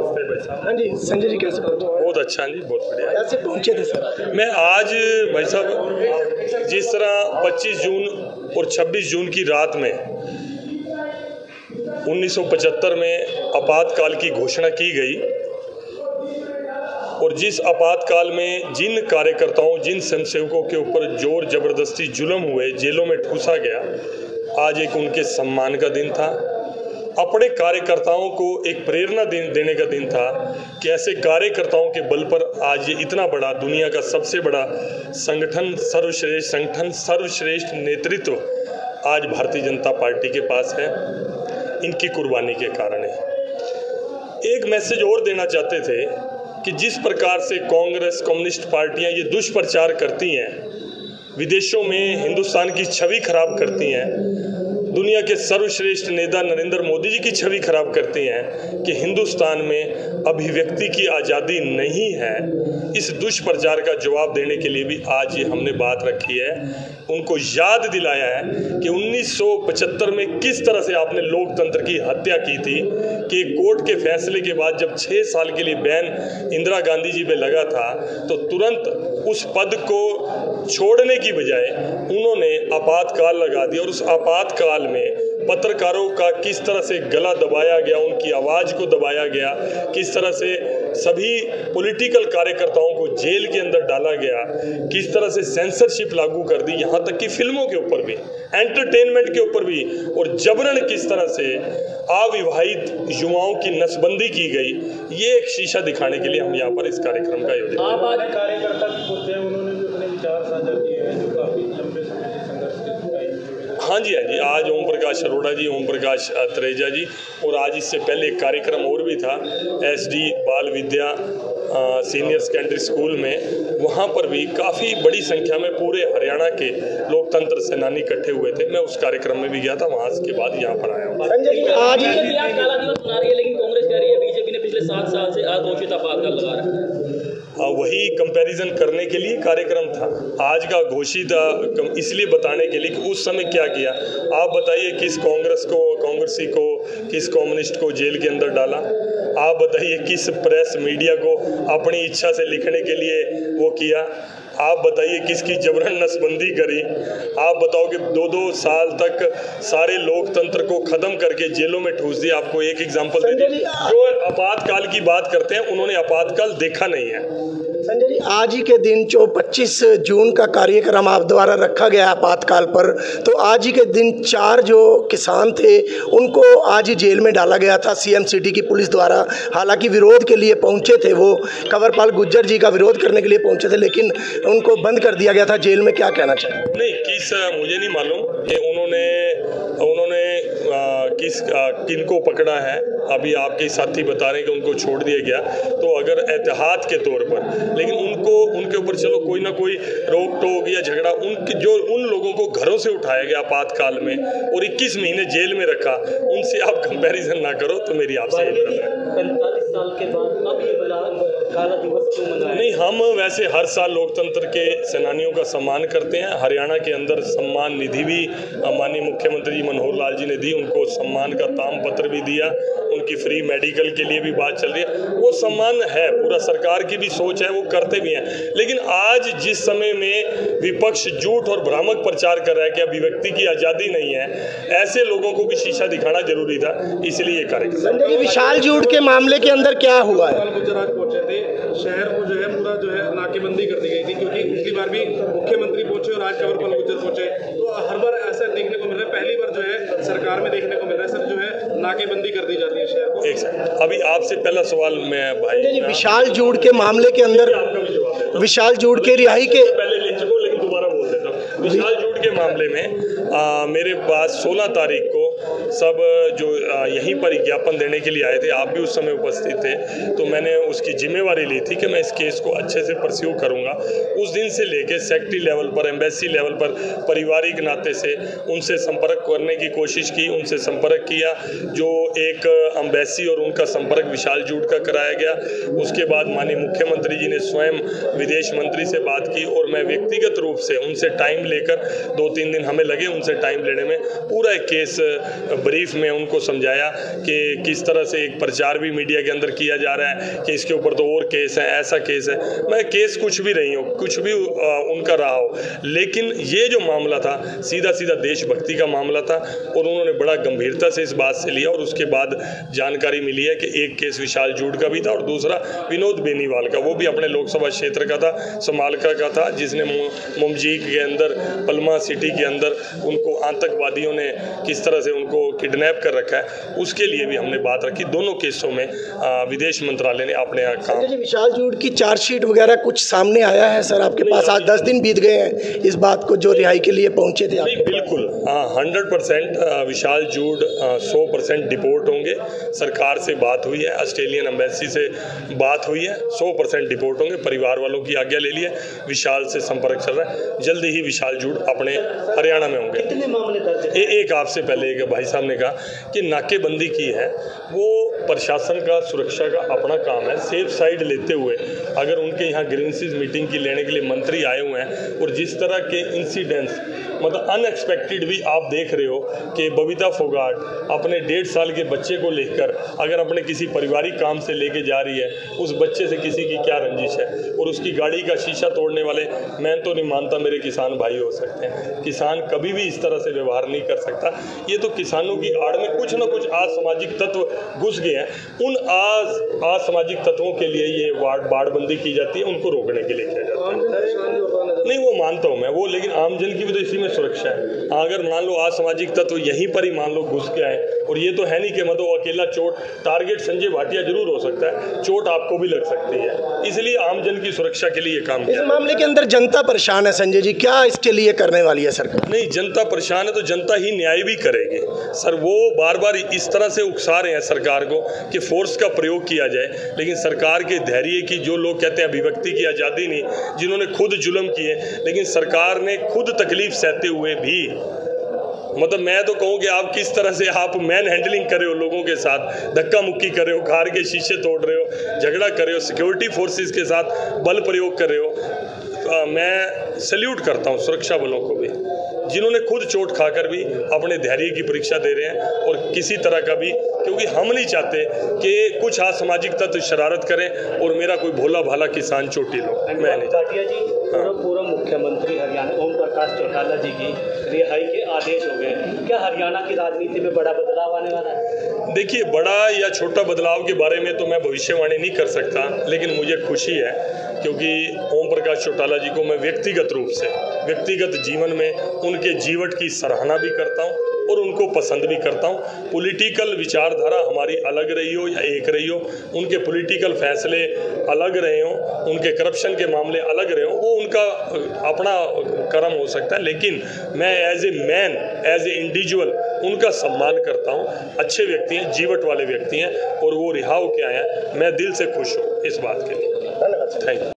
नमस्ते भाई साहब। हाँ जी संजय जी, कैसे पहुंचे? बहुत अच्छा जी, बहुत बढ़िया। कैसे पहुंचे थे सर? मैं आज भाई साहब जिस तरह 25 जून और 26 जून की रात में 1975 में आपातकाल की घोषणा की गई और जिस आपातकाल में जिन कार्यकर्ताओं, जिन स्वयंसेवकों के ऊपर जोर जबरदस्ती जुल्म हुए, जेलों में ठूसा गया, आज एक उनके सम्मान का दिन था। अपने कार्यकर्ताओं को एक प्रेरणा देने का दिन था कि ऐसे कार्यकर्ताओं के बल पर आज ये इतना बड़ा, दुनिया का सबसे बड़ा संगठन, सर्वश्रेष्ठ नेतृत्व आज भारतीय जनता पार्टी के पास है, इनकी कुर्बानी के कारण है। एक मैसेज और देना चाहते थे कि जिस प्रकार से कांग्रेस, कम्युनिस्ट पार्टियां ये दुष्प्रचार करती हैं, विदेशों में हिंदुस्तान की छवि खराब करती हैं, दुनिया के सर्वश्रेष्ठ नेता नरेंद्र मोदी जी की छवि खराब करती हैं कि हिंदुस्तान में अभिव्यक्ति की आज़ादी नहीं है, इस दुष्प्रचार का जवाब देने के लिए भी आज ये हमने बात रखी है। उनको याद दिलाया है कि 1975 में किस तरह से आपने लोकतंत्र की हत्या की थी, कि कोर्ट के फैसले के बाद जब 6 साल के लिए बैन इंदिरा गांधी जी पे लगा था तो तुरंत उस पद को छोड़ने की बजाय उन्होंने आपातकाल लगा दिया और उस आपातकाल में पत्रकारों का किस तरह से गला दबाया गया, उनकी आवाज़ को दबाया गया, किस तरह से सभी पॉलिटिकल कार्यकर्ताओं को जेल के अंदर डाला गया, किस तरह से सेंसरशिप लागू कर दी, यहाँ तक कि फिल्मों के ऊपर भी, एंटरटेनमेंट के ऊपर भी, और जबरन किस तरह से अविवाहित युवाओं की नसबंदी की गई, ये एक शीशा दिखाने के लिए हम यहाँ पर इस कार्यक्रम का आयोजन आप आज कार्यकर्ता भी बोलते हैं, उन्होंने भी अपने विचार साझा किए हैं जो काफ़ी लंबे समय से संघर्ष के जुटाई। हाँ जी, आज ओम प्रकाश अरोड़ा जी, ओम प्रकाश त्रेजा जी, और आज इससे पहले एक कार्यक्रम और भी था SD बाल विद्या सीनियर सेकेंडरी स्कूल में, वहाँ पर भी काफ़ी बड़ी संख्या में पूरे हरियाणा के लोकतंत्र सेनानी इकट्ठे हुए थे। मैं उस कार्यक्रम में भी गया था, वहाँ के बाद यहाँ पर आया हूँ। संजय जी, आज काला दिवस मना रही है, लेकिन कांग्रेस कह रही है बीजेपी ने पिछले 7 साल से अघोषित आपातकाल लगा रखा है। वही कंपैरिजन करने के लिए कार्यक्रम था। आज का घोषित इसलिए बताने के लिए कि उस समय क्या किया। आप बताइए किस कांग्रेसी को, किस कम्युनिस्ट को जेल के अंदर डाला। आप बताइए किस प्रेस मीडिया को अपनी इच्छा से लिखने के लिए वो किया। आप बताइए किसकी जबरन नसबंदी करी। आप बताओ कि 2-2 साल तक सारे लोकतंत्र को ख़त्म करके जेलों में ठूस दिया। आपको एक एग्जांपल दे दिया, जो आपातकाल की बात करते हैं उन्होंने आपातकाल देखा नहीं है। संजय जी, आज ही के दिन जो 25 जून का कार्यक्रम आप द्वारा रखा गया आपातकाल पर, तो आज ही के दिन 4 जो किसान थे उनको आज ही जेल में डाला गया था CM सिटी की पुलिस द्वारा। हालांकि विरोध के लिए पहुंचे थे, वो कंवरपाल गुर्जर जी का विरोध करने के लिए पहुंचे थे, लेकिन उनको बंद कर दिया गया था जेल में। क्या कहना चाहिए? नहीं, मुझे नहीं मालूम कि उन्होंने किनको पकड़ा है। अभी आपके साथी बता रहे हैं कि उनको छोड़ दिया गया, तो अगर एहतियात के तौर पर, लेकिन उनके ऊपर चलो कोई ना कोई रोक टोक या झगड़ा, उन लोगों को घरों से उठाया गया आपातकाल में और 21 महीने जेल में रखा, उनसे आप कंपैरिजन ना करो। तो मेरी आपसे 45 साल के बाद अब ये काला दिवस क्यों मनाया? नहीं, हम वैसे हर साल लोकतंत्र के सेनानियों का सम्मान करते हैं। हरियाणा के अंदर सम्मान निधि भी माननीय मुख्यमंत्री जी मनोहर लाल जी ने दी, उनको सम्मान का तामपत्र भी दिया, उनकी फ्री मेडिकल के लिए भी बात चल रही है। वो सम्मान है, पूरा सरकार की भी सोच है, वो करते भी हैं। लेकिन आज जिस समय में विपक्ष झूठ और भ्रामक प्रचार कर रहा है कि अभिव्यक्ति की आज़ादी नहीं है, ऐसे लोगों को भी शीशा दिखाना जरूरी था, इसलिए ये कार्यक्रम। संजय जी, विशाल झूठ के मामले के अंदर क्या हुआ है? गुजरात पहुंचे थे, शहर को जो है पूरा जो है नाकेबंदी कर दी गई थी, क्योंकि पिछली बार भी मुख्यमंत्री पहुंचे और आज कंवरपाल गुर्जर पहुंचे, तो हर बार ऐसा देखने को मिल रहा है। पहली बार जो है सरकार में देखने को मिल रहा है सर, जो है नाकेबंदी कर दी जाती है शहर को। एक सेकंड, अभी आपसे पहला सवाल मैं भाई, विशाल झूठ के मामले के अंदर, आपका भी जवाब देता हूं। विशाल झूठ के रिहाई के पहले ले चुका हूं, लेकिन दोबारा बोल देता हूं। विशाल झूठ के मामले में मेरे पास 16 तारीख को सब जो यहीं पर ज्ञापन देने के लिए आए थे, आप भी उस समय उपस्थित थे, तो मैंने उसकी जिम्मेवारी ली थी कि मैं इस केस को अच्छे से परस्यू करूंगा। उस दिन से लेके सेक्रेटरी लेवल पर, एम्बेसी लेवल पर पारिवारिक नाते से उनसे संपर्क करने की कोशिश की, उनसे संपर्क किया। जो एक एम्बेसी और उनका संपर्क विशाल झूठ का कराया गया। उसके बाद माननीय मुख्यमंत्री जी ने स्वयं विदेश मंत्री से बात की और मैं व्यक्तिगत रूप से उनसे टाइम लेकर 2-3 दिन हमें लगे उनसे टाइम लेने में, पूरा एक केस ब्रीफ में उनको समझाया कि किस तरह से एक प्रचार भी मीडिया के अंदर किया जा रहा है कि इसके ऊपर तो और केस है, ऐसा केस है। मैं केस कुछ भी नहीं हो, कुछ भी उनका रहा हो, लेकिन ये जो मामला था सीधा सीधा देशभक्ति का मामला था और उन्होंने बड़ा गंभीरता से इस बात से लिया। और उसके बाद जानकारी मिली है कि एक केस विशाल जूड का भी था और दूसरा विनोद बेनीवाल का, वो भी अपने लोकसभा क्षेत्र का था, समालका का था, जिसने मुमजीक के अंदर, पलमा सिटी के अंदर उनको आतंकवादियों ने किस तरह से उनको किडनैप कर रखा है, उसके लिए भी हमने बात रखी। दोनों केसों में विदेश मंत्रालय ने अपने यहाँ काम। विशाल जूड की चार्जशीट वगैरह कुछ सामने आया है सर आपके पास? आज 10 दिन बीत गए हैं इस बात को, जो रिहाई के लिए पहुंचे थे। नहीं, बिल्कुल 100% विशाल जूड 100% डिपोर्ट होंगे। सरकार से बात हुई है, ऑस्ट्रेलियन एम्बेसी से बात हुई है, 100% डिपोर्ट होंगे। परिवार वालों की आज्ञा ले ली है, विशाल से संपर्क चल रहा है, जल्दी ही विशाल जूड अपने हरियाणा में होंगे। कितने मामले दर्ज हैं? एक आपसे पहले एक भाई साहब ने कहा कि नाकेबंदी की है, वो प्रशासन का, सुरक्षा का अपना काम है। सेफ साइड लेते हुए अगर उनके यहाँ ग्रीनसीज मीटिंग की लेने के लिए मंत्री आए हुए हैं और जिस तरह के इंसिडेंट्स मतलब अनएक्सपेक्टेड भी आप देख रहे हो कि बबीता फोगाट अपने 1.5 साल के बच्चे को लेकर अगर अपने किसी पारिवारिक काम से लेके जा रही है, उस बच्चे से किसी की क्या रंजिश है, और उसकी गाड़ी का शीशा तोड़ने वाले, मैं तो नहीं मानता मेरे किसान भाई हो सकते हैं। किसान कभी भी इस तरह से व्यवहार नहीं कर सकता। ये तो किसानों की आड़ में कुछ ना कुछ असामाजिक तत्व घुस गए हैं। उन असामाजिक तत्वों के लिए ये बाड़बंदी की जाती है, उनको रोकने के लिए किया जाता है। नहीं, वो मानता हूँ मैं वो, लेकिन आमजन की भी तो इसी में सुरक्षा है। अगर मान लो असामाजिक तत्व यहीं पर ही मान लो घुस के आए, और ये तो है नहीं कि मतलब अकेला चोट, टारगेट संजय भाटिया जरूर हो सकता है, चोट आपको भी लग सकती है, इसलिए आमजन की सुरक्षा के लिए काम किया। इस मामले के अंदर जनता परेशान है संजय जी, क्या इसके लिए करने वाली है सरकार? नहीं, जनता परेशान है तो जनता ही न्याय भी करेगी सर। वो बार बार इस तरह से उकसा रहे हैं सरकार को कि फोर्स का प्रयोग किया जाए, लेकिन सरकार के धैर्य की, जो लोग कहते हैं अभिव्यक्ति की आज़ादी नहीं, जिन्होंने खुद जुल्म किए, लेकिन सरकार ने खुद तकलीफ सहते हुए भी, मतलब मैं तो कहूँ कि आप किस तरह से आप मैन हैंडलिंग कर रहे हो, लोगों के साथ धक्का मुक्की कर रहे हो, कार के शीशे तोड़ रहे हो, झगड़ा कर रहे हो, सिक्योरिटी फोर्सेस के साथ बल प्रयोग कर रहे हो। मैं सैल्यूट करता हूँ सुरक्षा बलों को भी, जिन्होंने खुद चोट खाकर भी अपने धैर्य की परीक्षा दे रहे हैं, और किसी तरह का भी, क्योंकि हम नहीं चाहते कि कुछ असामाजिक तत्व शरारत करें और मेरा कोई भोला भाला किसान चोटी लो। मैं नहीं भाटिया जी, पूर्व मुख्यमंत्री हरियाणा ओम प्रकाश चौटाला जी की रिहाई के आदेश हो गए, क्या हरियाणा की राजनीति में बड़ा बदलाव आने वाला है? देखिए, बड़ा या छोटा बदलाव के बारे में तो मैं भविष्यवाणी नहीं कर सकता, लेकिन मुझे खुशी है क्योंकि ओम प्रकाश चौटाला जी को मैं व्यक्तिगत रूप से, व्यक्तिगत जीवन में उनके जीवट की सराहना भी करता हूँ और उनको पसंद भी करता हूँ। पॉलिटिकल विचारधारा हमारी अलग रही हो या एक रही हो, उनके पॉलिटिकल फैसले अलग रहे हों, उनके करप्शन के मामले अलग रहे हों, वो उनका अपना कर्म हो सकता है, लेकिन मैं as a man, as a individual उनका सम्मान करता हूँ। अच्छे व्यक्ति हैं, जीवट वाले व्यक्ति हैं, और वो रिहा होके आए हैं। मैं दिल से खुश हूँ इस बात के लिए। धन्यवाद। Thank you.